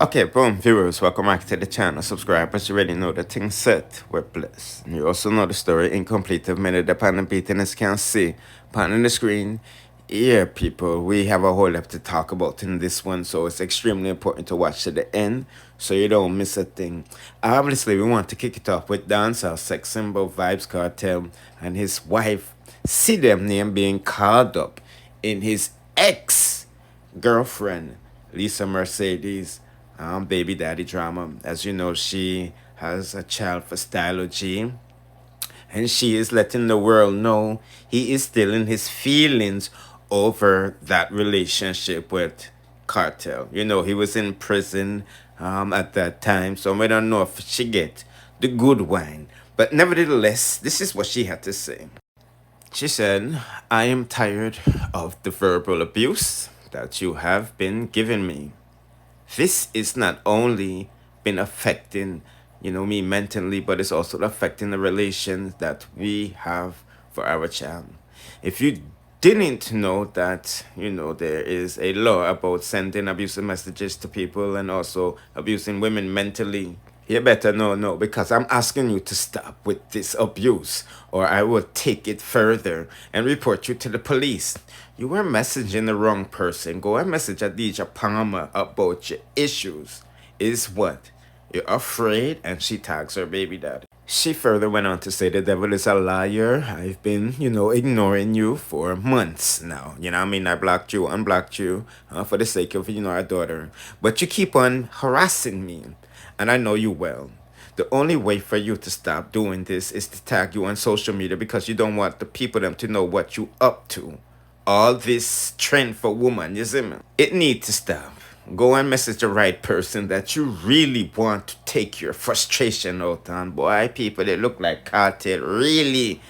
Okay, boom, viewers, welcome back to the channel. Subscribers, you already know the thing set. We're blessed. You also know the story incomplete of minute upon the beating as you can see upon the screen. Yeah, people, we have a whole lot to talk about in this one, so it's extremely important to watch to the end so you don't miss a thing. Obviously, we want to kick it off with dancehall sex symbol Vybz Kartel and his wife Sidem name being called up in his ex-girlfriend Lisa Mercedez baby daddy drama. As you know, she has a child for Stylo G, and she is letting the world know he is still in his feelings over that relationship with Kartel. You know, he was in prison at that time, so we don't know if she get the good wine. But nevertheless, this is what she had to say. She said, I am tired of the verbal abuse that you have been giving me. This is not only been affecting, me mentally, but it's also affecting the relations that we have for our child. If you didn't know that, there is a law about sending abusive messages to people and also abusing women mentally, you better know, because I'm asking you to stop with this abuse or I will take it further and report you to the police. You were messaging the wrong person. Go and message Adija Palmer about your issues. Is what? You're afraid, and she tags her baby daddy. She further went on to say the devil is a liar. I've been, ignoring you for months now. I blocked you, unblocked you for the sake of, our daughter. But you keep on harassing me, and I know you well. The only way for you to stop doing this is to tag you on social media because you don't want the people them to know what you up to. All this trend for woman, you see me? It needs to stop. Go and message the right person that you really want to take your frustration out on. Boy, people, they look like Cartel really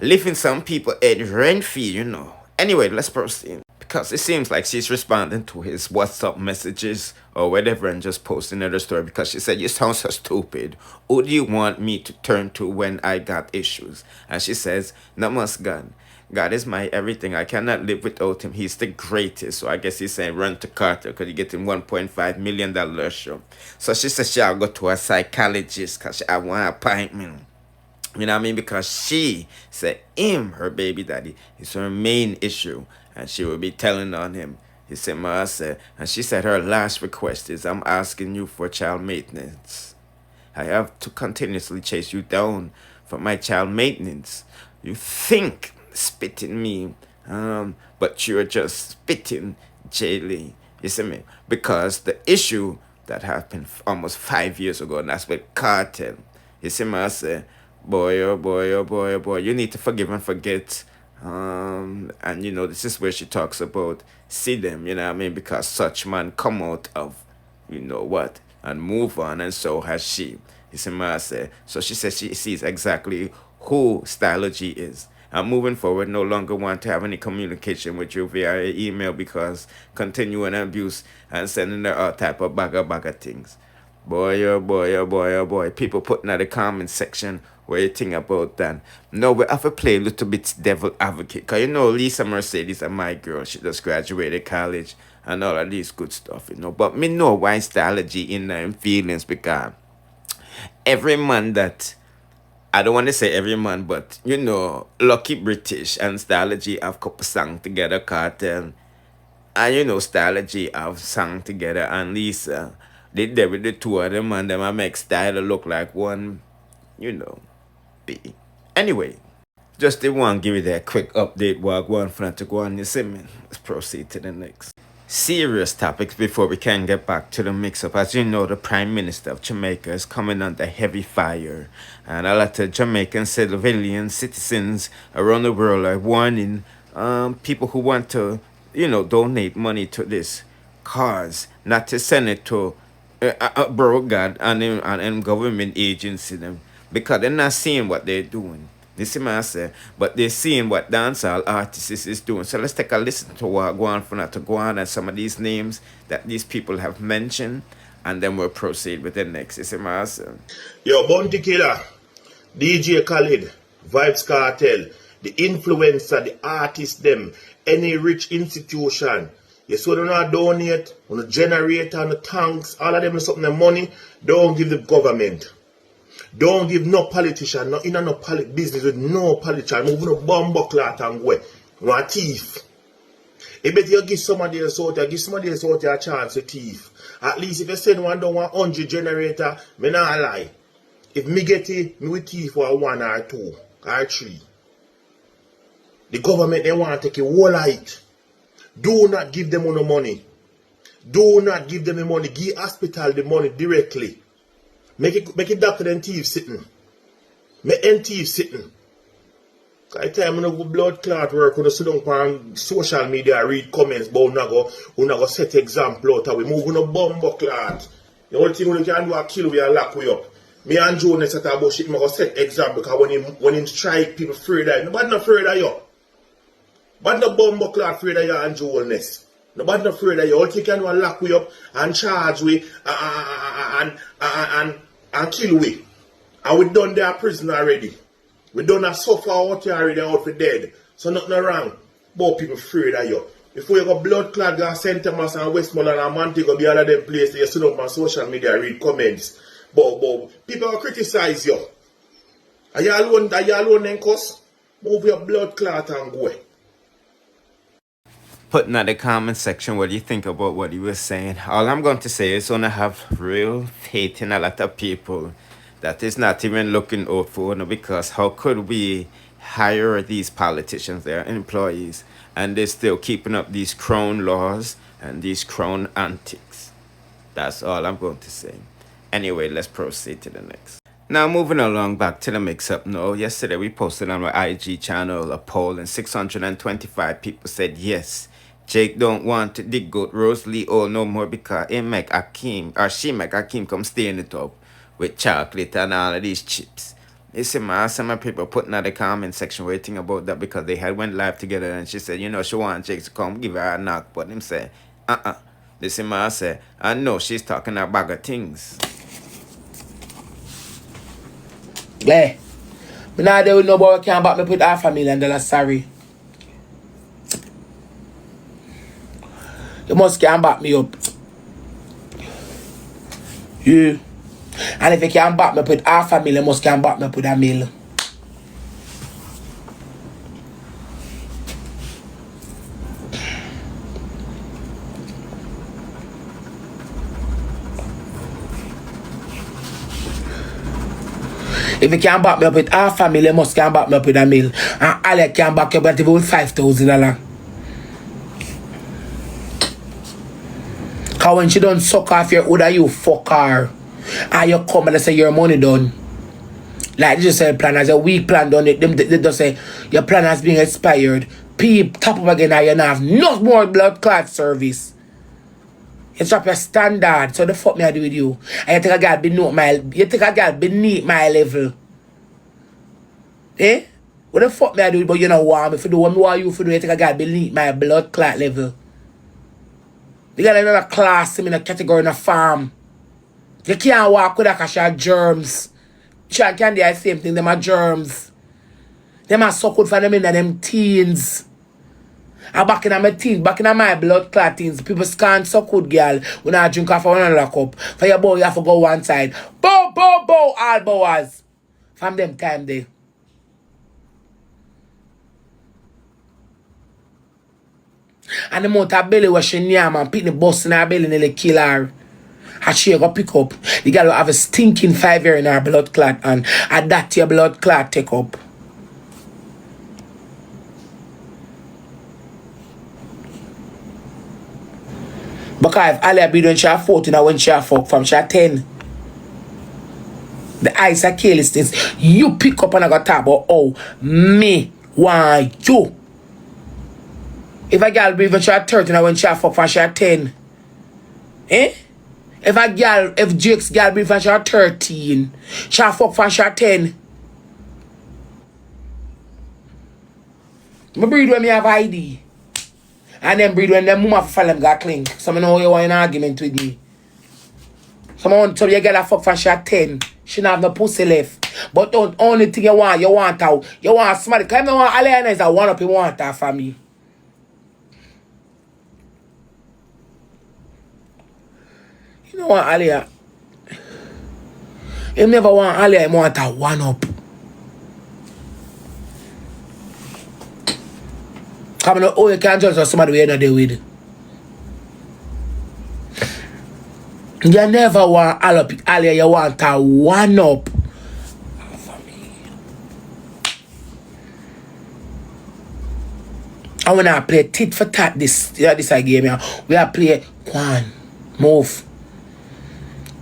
lifting some people head rent-free, Anyway, let's proceed. Because it seems like she's responding to his WhatsApp messages or whatever and just posting another story because she said, you sound so stupid. Who do you want me to turn to when I got issues? And she says, Namaste God. God is my everything. I cannot live without him. He's the greatest. So I guess he's saying run to Carter because you get him $1.5 million show. So she says she'll go to a psychologist because she have one appointment. You know what I mean? Because she said her baby daddy, is her main issue. And she will be telling on him. He said, Marcel. And she said her last request is, I'm asking you for child maintenance. I have to continuously chase you down for my child maintenance. You think spitting me, but you're just spitting Jaylee. You see me? Because the issue that happened almost 5 years ago, and that's with Kartel. You see me? I say, boy, oh boy, oh boy, oh boy, you need to forgive and forget. And this is where she talks about Sidem, you know what I mean? Because such man come out of, what, and move on, and so has she. You see me? I say. So she says she sees exactly who Stylo G is. I'm moving forward, no longer want to have any communication with you via email because continuing abuse and sending her all type of bagger things. Boy, oh boy, oh boy, oh boy. People putting at the comment section what you think about that. No, we have to play a little bit devil advocate. Because Lisa Mercedez is my girl. She just graduated college and all of these good stuff, But me know why Stylo G in them feelings because every man that I don't want to say every man, but Lucky British and Stylo G have couple song together, Kartel. And Stylo G have sung together and Lisa. They did with the two of them and them I make Stylo look like one, B. Anyway, just they want to give you that quick update while going for to go on, you see me? Let's proceed to the next. Serious topics before we can get back to the mix-up. As you know, the Prime Minister of Jamaica is coming under heavy fire. And a lot of Jamaican civilian citizens around the world are warning people who want to, donate money to this cause, not to send it to broke God and government agency them. Because they're not seeing what they're doing. You see what I say? But they're seeing what dancehall artists is doing. So let's take a listen to what go on for not to go on and some of these names that these people have mentioned, and then we'll proceed with the next. You see what I say? Yo, Bounty Killer, DJ Khaled, Vybz Kartel, the influencer, the artist them, any rich institution, You see, when you donate, on the generator, on the tanks, all of them is something the money, don't give the government. Don't give no politician, no in no business with no politician, moving a bomb clot and go. You a thief. I bet you give somebody else out there, give somebody else out there a chance to thief. At least if you send one down 100 generator, me not lie. If me get it, me will thief for 1 or 2 or 3. The government, they want to take a whole of it. Do not give them no money. Do not give them the money. Give hospital the money directly. Make it doctor and thief sitting. Make end thief sitting. I tell you, I'm blood clot work when I sit down on social media, read comments, but we not go set example out. We move on a bomb clot. The only thing we can do is kill we and lock we up. Me and Jonas at about shit, I'm going to set example because when him strike, people afraid of you. Nobody not afraid of you. But no bomb clot afraid of you and Jonas. Nobody not afraid of you. All you can do is lock we up and charge we and kill we. And we done their prison already. We done a suffer out here already out for dead. So nothing wrong. But people afraid of you. Before you go blood clot, go St. Thomas and Westmoreland and Montego, be all of them places, you sit up on social media, read comments. But people will criticize you. Are you alone then, cuz? Move your blood clot and go. Put in the comment section what you think about what he was saying. All I'm going to say is gonna have real faith in a lot of people that is not even looking out for no, because how could we hire these politicians, their employees, and they're still keeping up these crown laws and these crown antics? That's all I'm going to say. Anyway, let's proceed to the next. Now, moving along back to the mix-up now. Yesterday, we posted on our IG channel a poll, and 625 people said yes. Jake don't want the goat Rosealee all no more because he make AKEEM, or she make AKEEM come stay in the tub with chocolate and all of these chips. You see, some people putting in the comment section waiting about that because they had went live together, and she said, you know, she want Jake to come give her a knock, but him say, This is I say, I know she's talking a bag of things. Yeah. Me now there with no boy can't back me put $500,000, sorry. You must can back me up. Yeah. And if you can't back me put $500,000, you must can back me put $1 million. If you can't back me up with $500,000, you must can back me up with $1 million. And Alec can back you up with $5,000. Cause when she done suck off your hood, you fuck her. And you come and they say your money done. Like they just say plan as a week plan done. They just say your plan has been expired. Peep, top up again, and you don't have no more blood clot service. You drop your standard, so the fuck me I do with you? And you think I got beneath my level. Eh? What the fuck me I do with, but you know what me for do what me want you for do, you think I got beneath my blood clot level. You got another class in a category in a farm. You can't walk with that because you have germs. She can't do the same thing, them are germs. Them are so good for them in them teens. And back in my teens, back in my blood clot teens, people can't so good, girl. When I drink off one another cup. For your boy, you have to go one side. Bow, bow, bow, all bowers. From them time there. And the amount of belly was she near man, pick the bus in her belly and they kill her. And she go pick up. The girl will have a stinking 5 year in her blood clot and that your blood clot take up. Because if Ali be when she have 14 or when she have fuck from she have 10. The eyes are careless things. You pick up and I got talk about oh me want you. If a girl be when she have 13 or when she have fuck from she have 10. Eh? If Jake's girl be when she have 13, she have fuck from she have 10. I breed when me have ID. And then breed when them mama for them got clink. Some know you want an argument with me. Some tell you get a fuck for she at 10. She don't have no pussy left. But don't only thing you want out. You want somebody. Because I want Alena is a one up you want that for me. You know what, Alia? He never want Alia, he want a one up. Come on, oh, you can't judge somebody we're not there with. You never want Alia, you want a one up. I wanna play tit for tat this game here. We are play one. Move.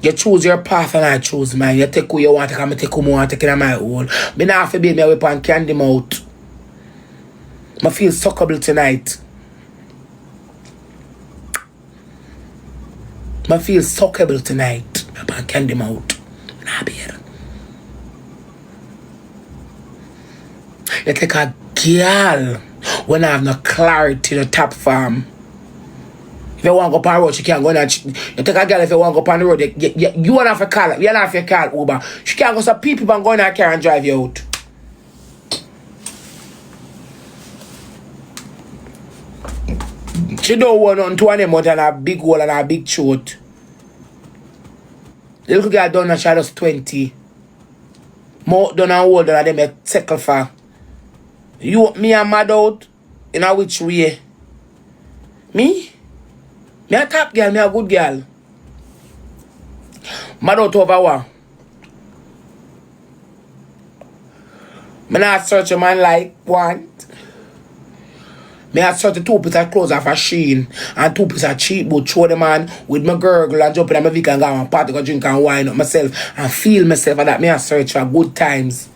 You choose your path and I choose mine. You take who you want to come, take who you want to take in my own. Me not have to be my weapon candy mouth. I feel suckable tonight. I feel suckable tonight. Weapon candy mouth. Nah beer. You take a girl when I have no clarity in the top farm. If you want to go on the road, she can't go on. You take a girl if you want to go on the road. You want to have to call. You don't have to call Uber. She can't go. So people and go in her car and drive you out. She don't want on to one month and a big hole and a big throat. The little girl done and she was 20. More done and older than them a settle for. You, me and mad out in a which way? Me? Me a top girl, me a good girl. Mad out over what? Me not search a man like want. Me a search 2 pieces of clothes off a Shein and 2 pieces of cheap boot show the man with my gurgle and jump in my vehicle and go and party, go drink and wine up myself and feel myself and that me a search for good times.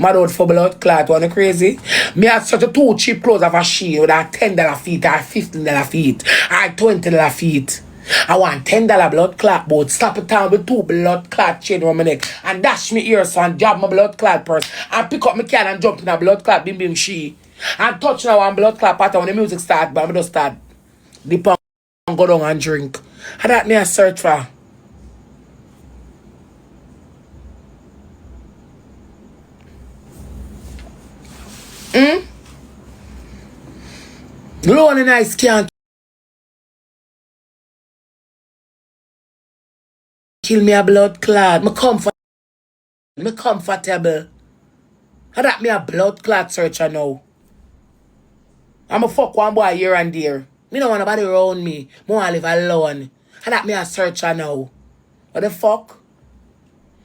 Mad out for blood clot, wanna crazy? Me had such a 2 cheap clothes of a Shein with a $10 feet, or $15 feet, or $20 feet. I want $10 blood clot boat, slap it down with 2 blood clot chain around my neck, and dash me ears and jab my blood clot purse, and pick up my can and jump in a blood clot bim bim she. And touch now one blood clot pattern when the music start, but I just start dip and go down and drink. And that me a search for. Lonely nice can't kill me a blood clot. Me comfortable. How that me a blood clot searcher now? I'm a fuck one boy here and there. Me don't want nobody around me. Me want to live alone. How that me a searcher now? What the fuck?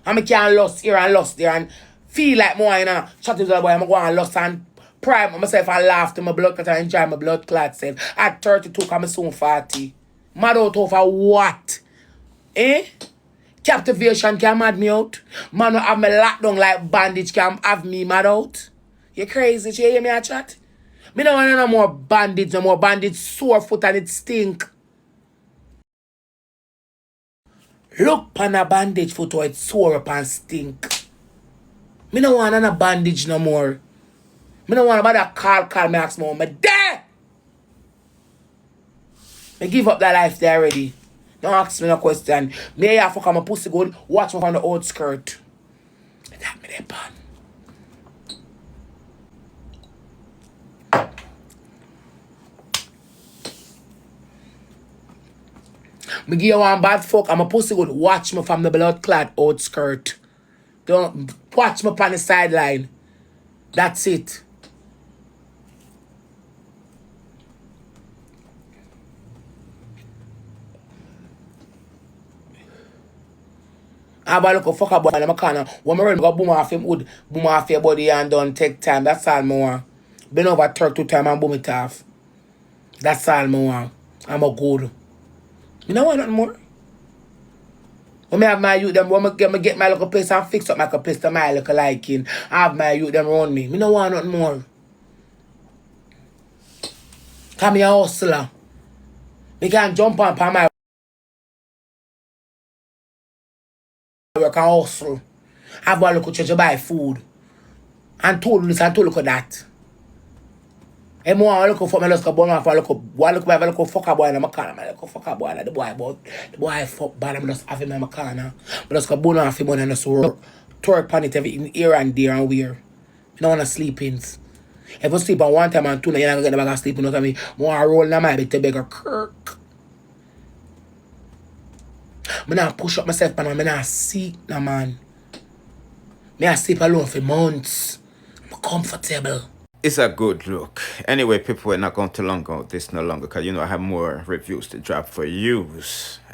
And me can't lost here and lost there and feel like more, you know, chat to the boy, I'm going to lost and prime myself and laugh to my blood clot and enjoy my blood clot self. At 32, I'm soon 40. Mad out over what? Eh? Captivation can mad me out. Man who have me locked down like bandage can have me mad out. You crazy? You hear me a chat? Me don't want no more bandage, no more bandage sore foot and it stink. Look pan a bandage foot or it sore up and stink. Me don't want no bandage no more. Me don't want nobody call me ask me me there. Me give up that life there already. Don't ask me no question. Me have to come a pussy good, watch me from the old skirt. That me there pan. Me give you one bad fuck, I'm a pussy good, watch me from the blood clad old skirt. Don't watch me on the sideline. That's it. I have a look of fucker boy in my corner. When I run, I go boom off him wood, boom off your body and don't take time. That's all I want. Been over 32 times and boom it off. That's all I want. I'm a good. You know what nothing more? When I have my youth, them, when I get my little place and fix up my place to my little liking, I have my youth, them around me. I don't want nothing more. Come here, hustler. I can jump on my work and hustle. Have one look at church to buy food. And told this and told look at that. And more look for me, let's go burn off one look by look fucker boy in my corner. I look fucker boy like the boy, but the boy fuck bad. I'm just having in my corner. But let's go burn off him and just twerk on it every here and there and wear. You don't want to sleep in. If you sleep on one time and two, you're not going to get the bag of sleep. You know what I mean? More roll in my bed to beg a kirk. Me not push up myself, man. Me not seek, no, man. Me I sleep alone for months. I'm comfortable. It's a good look. Anyway, people, we're not going to long on this no longer because, you know, I have more reviews to drop for you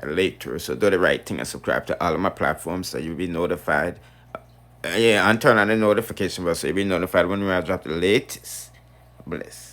later. So do the right thing and subscribe to all of my platforms so you'll be notified. Yeah, and turn on the notification bell so you'll be notified when I drop the latest. Bless.